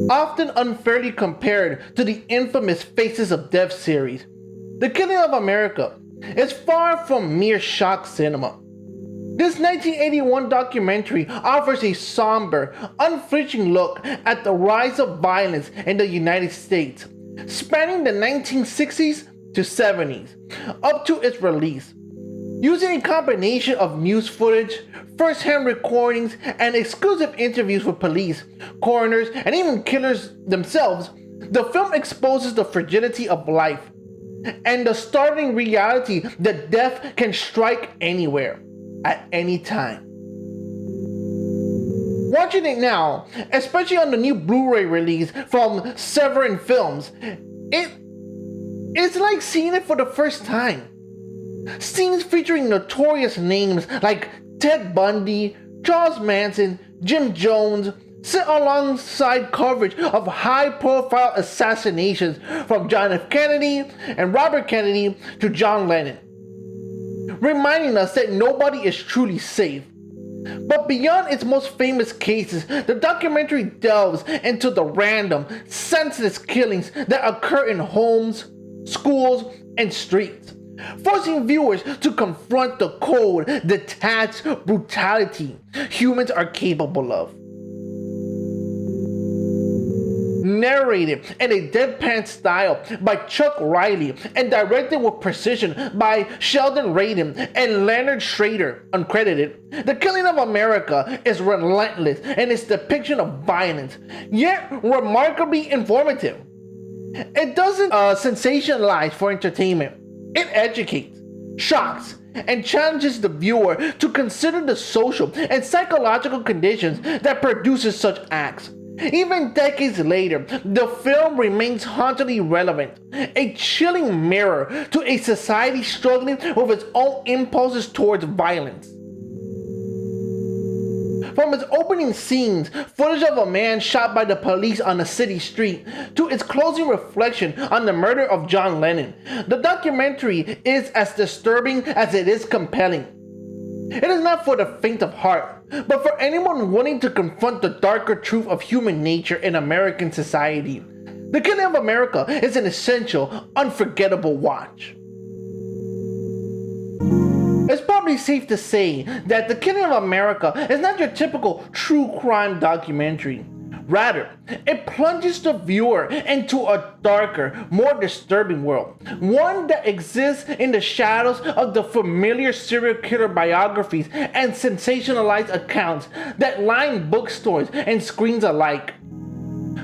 Often unfairly compared to the infamous Faces of Death series, The Killing of America is far from mere shock cinema. This 1981 documentary offers a somber, unflinching look at the rise of violence in the United States, spanning the 1960s to 70s, up to its release. Using a combination of news footage, first-hand recordings, and exclusive interviews with police, coroners, and even killers themselves, the film exposes the fragility of life and the startling reality that death can strike anywhere, at any time. Watching it now, especially on the new Blu-ray release from Severin Films, it's like seeing it for the first time. Scenes featuring notorious names like Ted Bundy, Charles Manson, Jim Jones sit alongside coverage of high-profile assassinations from John F. Kennedy and Robert Kennedy to John Lennon, reminding us that nobody is truly safe. But beyond its most famous cases, the documentary delves into the random, senseless killings that occur in homes, schools, and streets, forcing viewers to confront the cold, detached brutality humans are capable of. Narrated in a deadpan style by Chuck Riley and directed with precision by Sheldon Radin and Leonard Schrader, uncredited, The Killing of America is relentless in its depiction of violence, yet remarkably informative. It doesn't sensationalize for entertainment. It educates, shocks, and challenges the viewer to consider the social and psychological conditions that produces such acts. Even decades later, the film remains hauntingly relevant, a chilling mirror to a society struggling with its own impulses towards violence. From its opening scenes, footage of a man shot by the police on a city street, to its closing reflection on the murder of John Lennon, the documentary is as disturbing as it is compelling. It is not for the faint of heart, but for anyone willing to confront the darker truth of human nature in American society. The Killing of America is an essential, unforgettable watch. It's probably safe to say that The Killing of America is not your typical true crime documentary. Rather, it plunges the viewer into a darker, more disturbing world, one that exists in the shadows of the familiar serial killer biographies and sensationalized accounts that line bookstores and screens alike.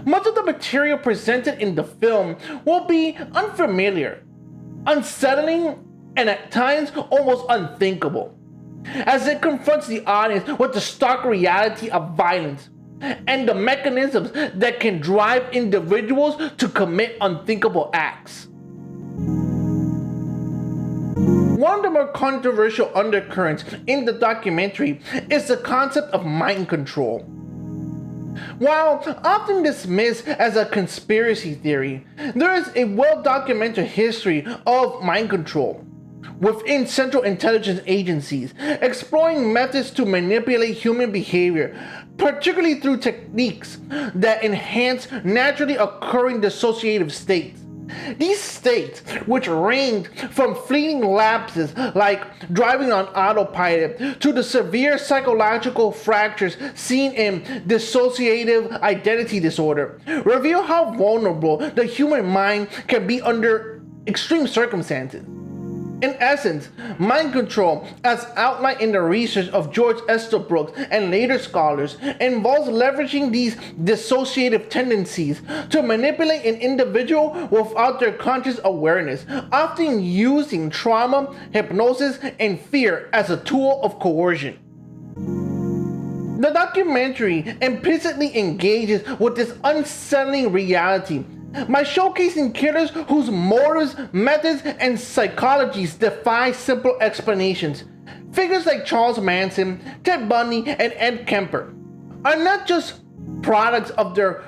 Much of the material presented in the film will be unfamiliar, unsettling, and at times almost unthinkable, as it confronts the audience with the stark reality of violence and the mechanisms that can drive individuals to commit unthinkable acts. One of the more controversial undercurrents in the documentary is the concept of mind control. While often dismissed as a conspiracy theory, there is a well-documented history of mind control within Central Intelligence agencies, exploring methods to manipulate human behavior, particularly through techniques that enhance naturally occurring dissociative states. These states, which range from fleeting lapses like driving on autopilot to the severe psychological fractures seen in dissociative identity disorder, reveal how vulnerable the human mind can be under extreme circumstances. In essence, mind control, as outlined in the research of George Estabrook and later scholars, involves leveraging these dissociative tendencies to manipulate an individual without their conscious awareness, often using trauma, hypnosis, and fear as a tool of coercion. The documentary implicitly engages with this unsettling reality by showcasing killers whose motives, methods, and psychologies defy simple explanations. Figures like Charles Manson, Ted Bundy, and Ed Kemper are not just products of their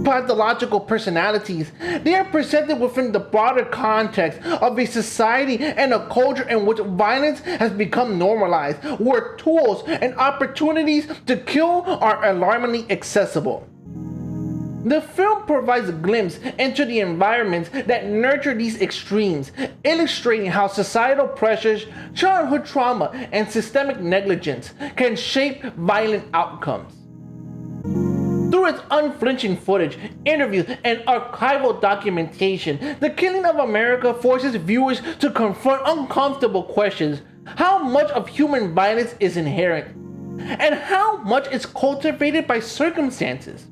pathological personalities. They are presented within the broader context of a society and a culture in which violence has become normalized, where tools and opportunities to kill are alarmingly accessible. The film provides a glimpse into the environments that nurture these extremes, illustrating how societal pressures, childhood trauma, and systemic negligence can shape violent outcomes. Through its unflinching footage, interviews, and archival documentation, The Killing of America forces viewers to confront uncomfortable questions. How much of human violence is inherent? And how much is cultivated by circumstances?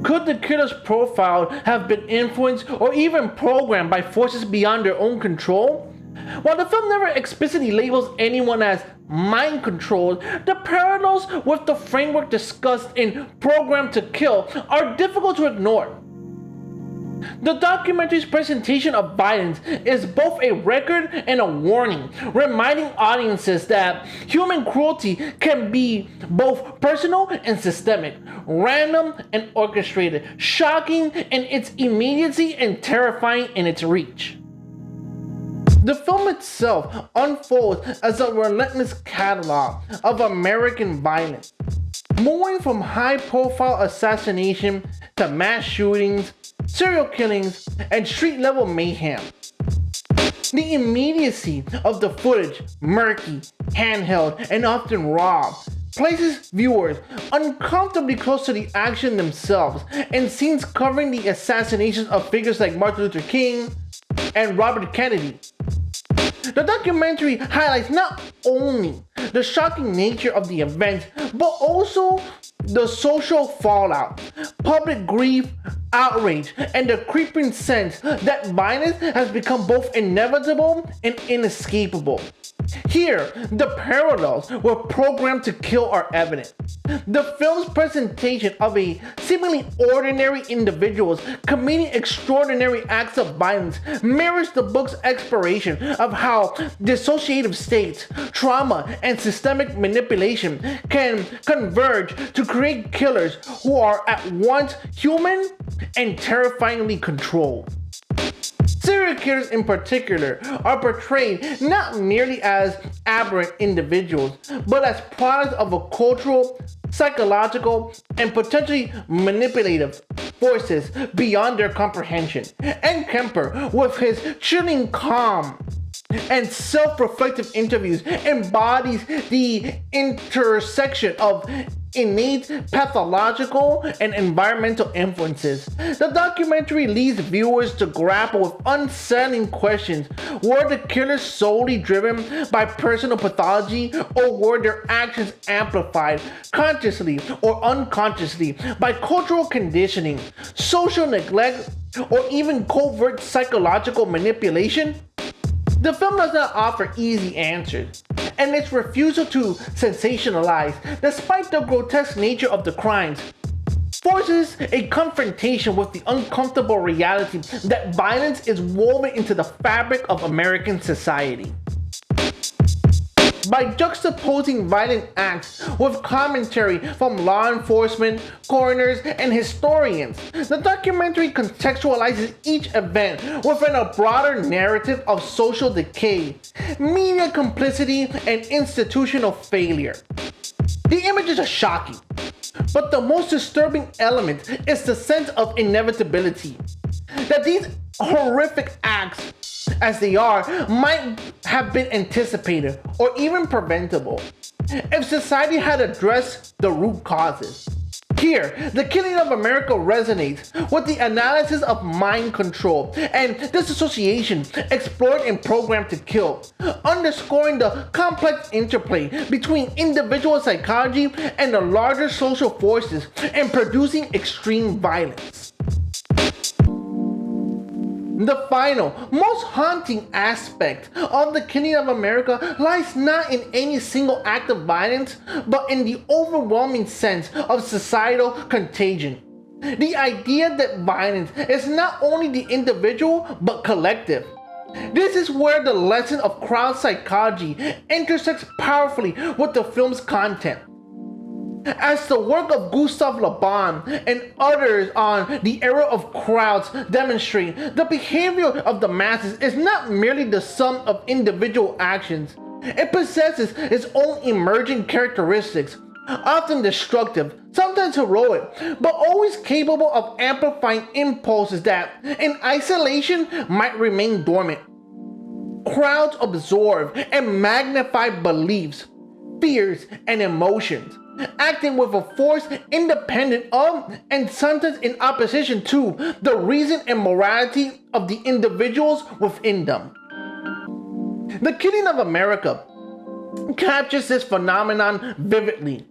Could the killer's profile have been influenced or even programmed by forces beyond their own control? While the film never explicitly labels anyone as mind-controlled, the parallels with the framework discussed in Programmed to Kill are difficult to ignore. The documentary's presentation of violence is both a record and a warning, reminding audiences that human cruelty can be both personal and systemic, random and orchestrated, shocking in its immediacy and terrifying in its reach. The film itself unfolds as a relentless catalog of American violence, moving from high-profile assassination to mass shootings, serial killings, and street-level mayhem. The immediacy of the footage, murky, handheld, and often raw, places viewers uncomfortably close to the action themselves, and scenes covering the assassinations of figures like Martin Luther King and Robert Kennedy. The documentary highlights not only the shocking nature of the event, but also the social fallout, public grief, outrage, and the creeping sense that violence has become both inevitable and inescapable. Here, the parallels with Programmed to Kill are evident. The film's presentation of a seemingly ordinary individuals committing extraordinary acts of violence mirrors the book's exploration of how dissociative states, trauma, and systemic manipulation can converge to create killers who are at once human and terrifyingly controlled. Serial killers in particular are portrayed not merely as aberrant individuals, but as products of a cultural, psychological, and potentially manipulative forces beyond their comprehension. And Kemper, with his chilling calm and self-reflective interviews, embodies the intersection of innate pathological and environmental influences. The documentary leads viewers to grapple with unsettling questions. Were the killers solely driven by personal pathology, or were their actions amplified consciously or unconsciously by cultural conditioning, social neglect, or even covert psychological manipulation? The film does not offer easy answers, and its refusal to sensationalize, despite the grotesque nature of the crimes, forces a confrontation with the uncomfortable reality that violence is woven into the fabric of American society. By juxtaposing violent acts with commentary from law enforcement, coroners, and historians, the documentary contextualizes each event within a broader narrative of social decay, media complicity, and institutional failure. The images are shocking, but the most disturbing element is the sense of inevitability. That these horrific acts, as they are, might have been anticipated or even preventable if society had addressed the root causes. Here, The Killing of America resonates with the analysis of mind control and disassociation explored in Programmed to Kill, underscoring the complex interplay between individual psychology and the larger social forces in producing extreme violence. The final, most haunting aspect of The Killing of America lies not in any single act of violence, but in the overwhelming sense of societal contagion. The idea that violence is not only the individual, but collective. This is where the lesson of crowd psychology intersects powerfully with the film's content. As the work of Gustave Le Bon and others on the era of crowds demonstrate, the behavior of the masses is not merely the sum of individual actions. It possesses its own emerging characteristics, often destructive, sometimes heroic, but always capable of amplifying impulses that, in isolation, might remain dormant. Crowds absorb and magnify beliefs, fears, and emotions, acting with a force independent of and sometimes in opposition to the reason and morality of the individuals within them. The Killing of America captures this phenomenon vividly.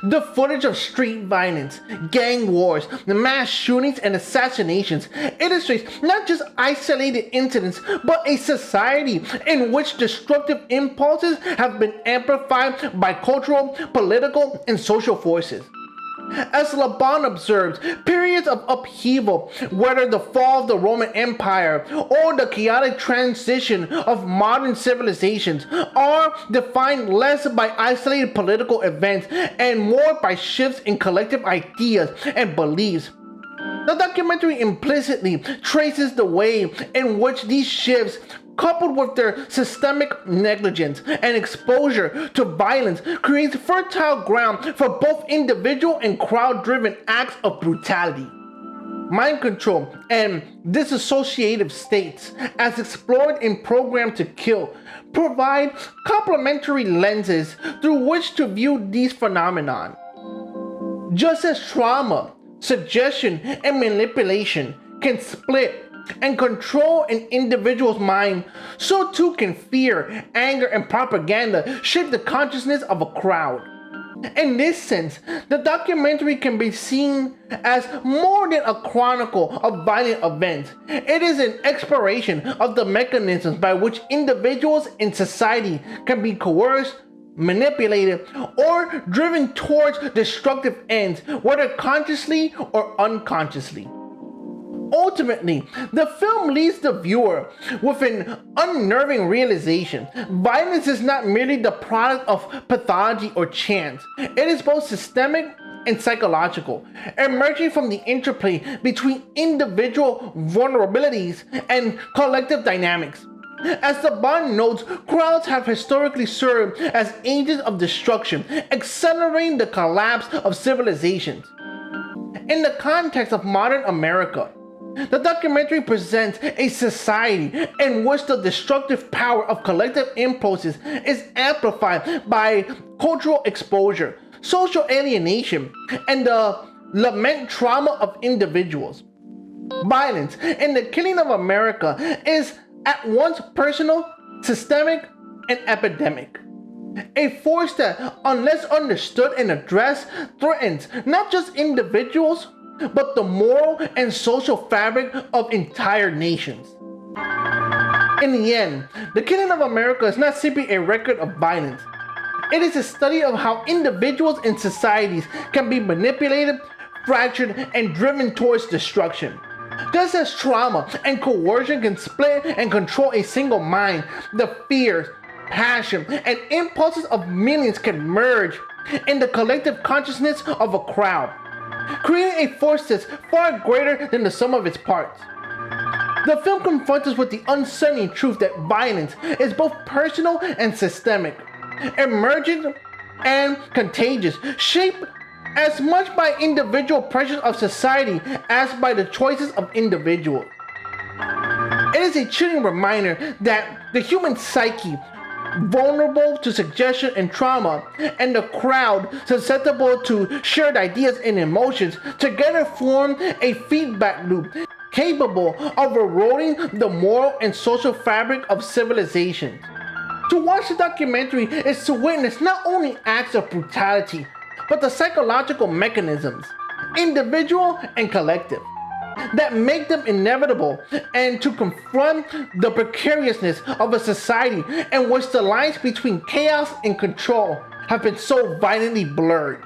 The footage of street violence, gang wars, mass shootings, and assassinations illustrates not just isolated incidents, but a society in which destructive impulses have been amplified by cultural, political, and social forces. As Laban observes, periods of upheaval, whether the fall of the Roman Empire or the chaotic transition of modern civilizations, are defined less by isolated political events and more by shifts in collective ideas and beliefs. The documentary implicitly traces the way in which these shifts, coupled with their systemic negligence and exposure to violence, creates fertile ground for both individual and crowd-driven acts of brutality. Mind control and dissociative states, as explored in Program to Kill, provide complementary lenses through which to view these phenomena. Just as trauma, suggestion, and manipulation can split and control an individual's mind, so too can fear, anger, and propaganda shape the consciousness of a crowd. In this sense, the documentary can be seen as more than a chronicle of violent events. It is an exploration of the mechanisms by which individuals in society can be coerced, manipulated, or driven towards destructive ends, whether consciously or unconsciously. Ultimately, the film leaves the viewer with an unnerving realization. Violence is not merely the product of pathology or chance. It is both systemic and psychological, emerging from the interplay between individual vulnerabilities and collective dynamics. As the Bond notes, crowds have historically served as agents of destruction, accelerating the collapse of civilizations. In the context of modern America, the documentary presents a society in which the destructive power of collective impulses is amplified by cultural exposure, social alienation, and the lament trauma of individuals. Violence in the Killing of America is at once personal, systemic, and epidemic. A force that, unless understood and addressed, threatens not just individuals, but the moral and social fabric of entire nations. In the end, The Killing of America is not simply a record of violence. It is a study of how individuals and societies can be manipulated, fractured, and driven towards destruction. Just as trauma and coercion can split and control a single mind, the fears, passion, and impulses of millions can merge in the collective consciousness of a crowd, creating a force that's far greater than the sum of its parts. The film confronts us with the unsettling truth that violence is both personal and systemic, emergent and contagious, shaped as much by individual pressures of society as by the choices of individuals. It is a chilling reminder that the human psyche, vulnerable to suggestion and trauma, and the crowd, susceptible to shared ideas and emotions, together form a feedback loop capable of eroding the moral and social fabric of civilization. To watch the documentary is to witness not only acts of brutality, but the psychological mechanisms, individual and collective, that make them inevitable, and to confront the precariousness of a society in which the lines between chaos and control have been so violently blurred.